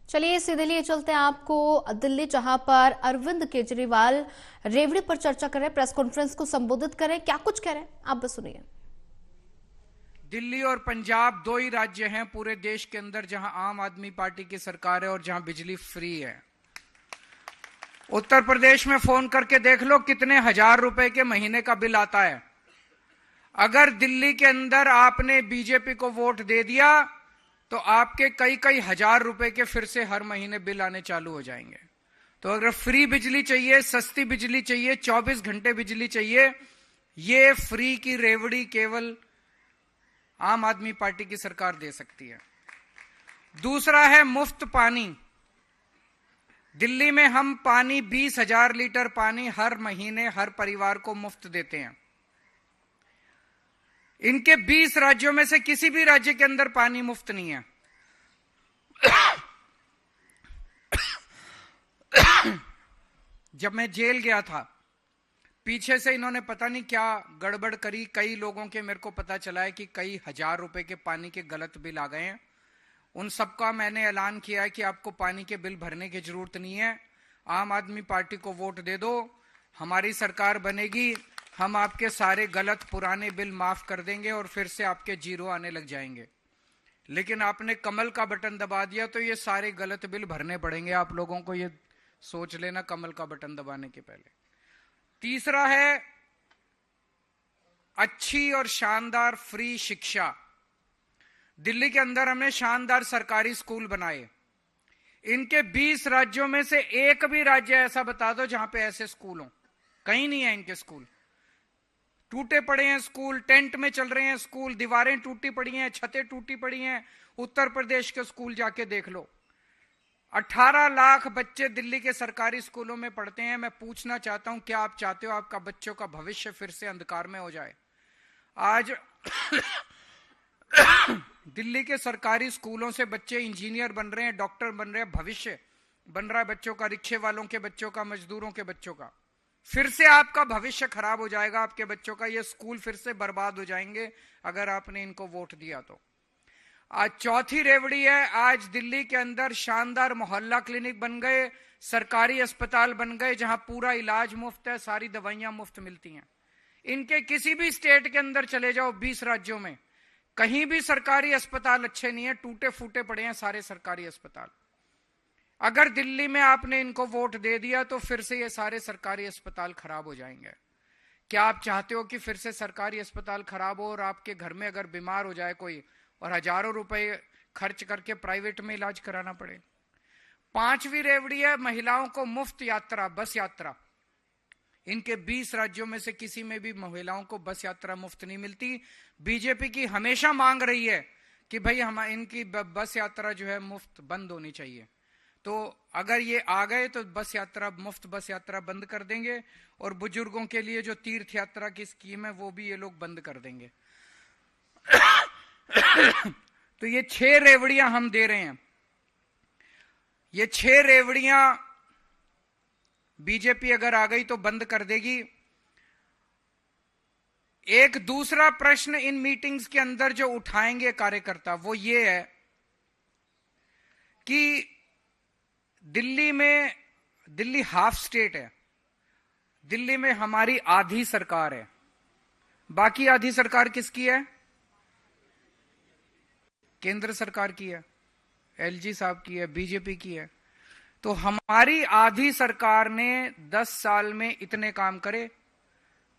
चलिए सीधे लिए चलते हैं आपको दिल्ली, जहां पर अरविंद केजरीवाल रेवड़ी पर चर्चा कर रहे हैं, प्रेस कॉन्फ्रेंस को संबोधित कर रहे हैं। क्या कुछ कह रहे हैं आप बस सुनिए। दिल्ली और पंजाब दो ही राज्य हैं पूरे देश के अंदर जहां आम आदमी पार्टी की सरकार है और जहां बिजली फ्री है। उत्तर प्रदेश में फोन करके देख लो कितने हजार रुपए के महीने का बिल आता है। अगर दिल्ली के अंदर आपने बीजेपी को वोट दे दिया तो आपके कई कई हजार रुपए के फिर से हर महीने बिल आने चालू हो जाएंगे। तो अगर फ्री बिजली चाहिए, सस्ती बिजली चाहिए, 24 घंटे बिजली चाहिए, ये फ्री की रेवड़ी केवल आम आदमी पार्टी की सरकार दे सकती है। दूसरा है मुफ्त पानी। दिल्ली में हम पानी 20,000 लीटर पानी हर महीने हर परिवार को मुफ्त देते हैं। इनके 20 राज्यों में से किसी भी राज्य के अंदर पानी मुफ्त नहीं है। जब मैं जेल गया था, पीछे से इन्होंने पता नहीं क्या गड़बड़ करी, कई लोगों के मेरे को पता चला है कि कई हजार रुपए के पानी के गलत बिल आ गए हैं। उन सबका मैंने ऐलान किया है कि आपको पानी के बिल भरने की जरूरत नहीं है, आम आदमी पार्टी को वोट दे दो, हमारी सरकार बनेगी, हम आपके सारे गलत पुराने बिल माफ कर देंगे और फिर से आपके जीरो आने लग जाएंगे। लेकिन आपने कमल का बटन दबा दिया तो ये सारे गलत बिल भरने पड़ेंगे आप लोगों को, ये सोच लेना कमल का बटन दबाने के पहले। तीसरा है अच्छी और शानदार फ्री शिक्षा। दिल्ली के अंदर हमने शानदार सरकारी स्कूल बनाए। इनके 20 राज्यों में से एक भी राज्य ऐसा बता दो जहां पे ऐसे स्कूल हो। कहीं नहीं है इनके स्कूल। टूटे पड़े हैं स्कूल, टेंट में चल रहे हैं स्कूल, दीवारें टूटी पड़ी हैं, छतें टूटी पड़ी हैं। उत्तर प्रदेश के स्कूल जाके देख लो। 18 लाख बच्चे दिल्ली के सरकारी स्कूलों में पढ़ते हैं। मैं पूछना चाहता हूं, क्या आप चाहते हो आपका बच्चों का भविष्य फिर से अंधकार में हो जाए? आज दिल्ली के सरकारी स्कूलों से बच्चे इंजीनियर बन रहे हैं, डॉक्टर बन रहे हैं, भविष्य बन रहा है बच्चों का, रिक्शे वालों के बच्चों का, मजदूरों के बच्चों का। फिर से आपका भविष्य खराब हो जाएगा, आपके बच्चों का ये स्कूल फिर से बर्बाद हो जाएंगे अगर आपने इनको वोट दिया तो। आज चौथी रेवड़ी है, आज दिल्ली के अंदर शानदार मोहल्ला क्लिनिक बन गए, सरकारी अस्पताल बन गए जहां पूरा इलाज मुफ्त है, सारी दवाइयां मुफ्त मिलती हैं। इनके किसी भी स्टेट के अंदर चले जाओ, 20 राज्यों में कहीं भी सरकारी अस्पताल अच्छे नहीं है, टूटे फूटे पड़े हैं सारे सरकारी अस्पताल। अगर दिल्ली में आपने इनको वोट दे दिया तो फिर से ये सारे सरकारी अस्पताल खराब हो जाएंगे। क्या आप चाहते हो कि फिर से सरकारी अस्पताल खराब हो और आपके घर में अगर बीमार हो जाए कोई और हजारों रुपए खर्च करके प्राइवेट में इलाज कराना पड़े? पांचवी रेवड़ी है महिलाओं को मुफ्त यात्रा, बस यात्रा। इनके 20 राज्यों में से किसी में भी महिलाओं को बस यात्रा मुफ्त नहीं मिलती। बीजेपी की हमेशा मांग रही है कि भाई हम इनकी बस यात्रा जो है मुफ्त बंद होनी चाहिए। तो अगर ये आ गए तो बस यात्रा, मुफ्त बस यात्रा बंद कर देंगे और बुजुर्गों के लिए जो तीर्थ यात्रा की स्कीम है वो भी ये लोग बंद कर देंगे। तो ये 6 रेवड़ियां हम दे रहे हैं। ये 6 रेवड़ियां बीजेपी अगर आ गई तो बंद कर देगी। एक दूसरा प्रश्न इन मीटिंग्स के अंदर जो उठाएंगे कार्यकर्ता वो ये है कि दिल्ली हाफ स्टेट है, दिल्ली में हमारी आधी सरकार है, बाकी आधी सरकार किसकी है? केंद्र सरकार की है, एलजी साहब की है, बीजेपी की है। तो हमारी आधी सरकार ने 10 साल में इतने काम करे,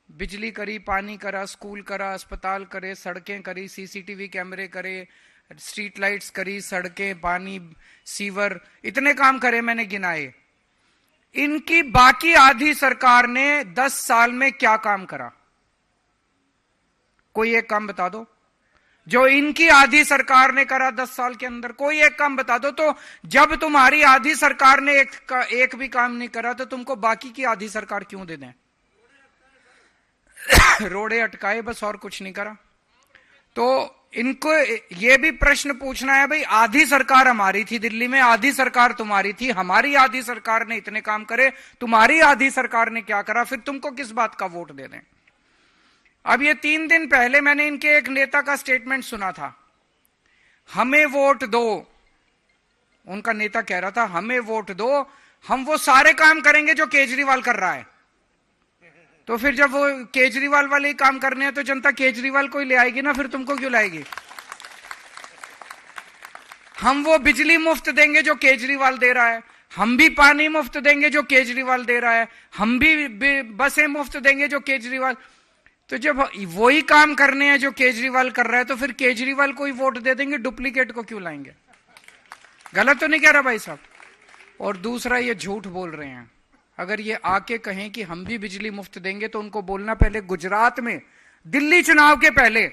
बिजली करी, पानी करा, स्कूल करा, अस्पताल करे, सड़कें करी, सीसीटीवी कैमरे करे, स्ट्रीट लाइट्स करी, सड़कें, पानी, सीवर, इतने काम करे मैंने गिनाए। इनकी बाकी आधी सरकार ने 10 साल में क्या काम करा? कोई एक काम बता दो जो इनकी आधी सरकार ने करा 10 साल के अंदर। कोई एक काम बता दो। तो जब तुम्हारी आधी सरकार ने एक भी काम नहीं करा तो तुमको बाकी की आधी सरकार क्यों दे दें? रोड़े अटकाए बस, और कुछ नहीं करा। तो इनको ये भी प्रश्न पूछना है, भाई आधी सरकार हमारी थी दिल्ली में, आधी सरकार तुम्हारी थी, हमारी आधी सरकार ने इतने काम करे, तुम्हारी आधी सरकार ने क्या करा? फिर तुमको किस बात का वोट दे दें? अब ये 3 दिन पहले मैंने इनके एक नेता का स्टेटमेंट सुना था, हमें वोट दो, उनका नेता कह रहा था हमें वोट दो, हम वो सारे काम करेंगे जो केजरीवाल कर रहा है। तो फिर जब वो केजरीवाल वाले ही काम करने हैं तो जनता केजरीवाल को ही ले आएगी ना, फिर तुमको क्यों लाएगी? हम वो बिजली मुफ्त देंगे जो केजरीवाल दे रहा है, हम भी पानी मुफ्त देंगे जो केजरीवाल दे रहा है, हम भी बसें मुफ्त देंगे जो केजरीवाल। तो जब वही काम करने हैं जो केजरीवाल कर रहा है तो फिर केजरीवाल को ही वोट दे देंगे, डुप्लीकेट को क्यों लाएंगे? गलत तो नहीं कह रहा भाई साहब? और दूसरा, ये झूठ बोल रहे हैं। अगर ये आके कहें कि हम भी बिजली मुफ्त देंगे तो उनको बोलना पहले गुजरात में दिल्ली चुनाव के पहले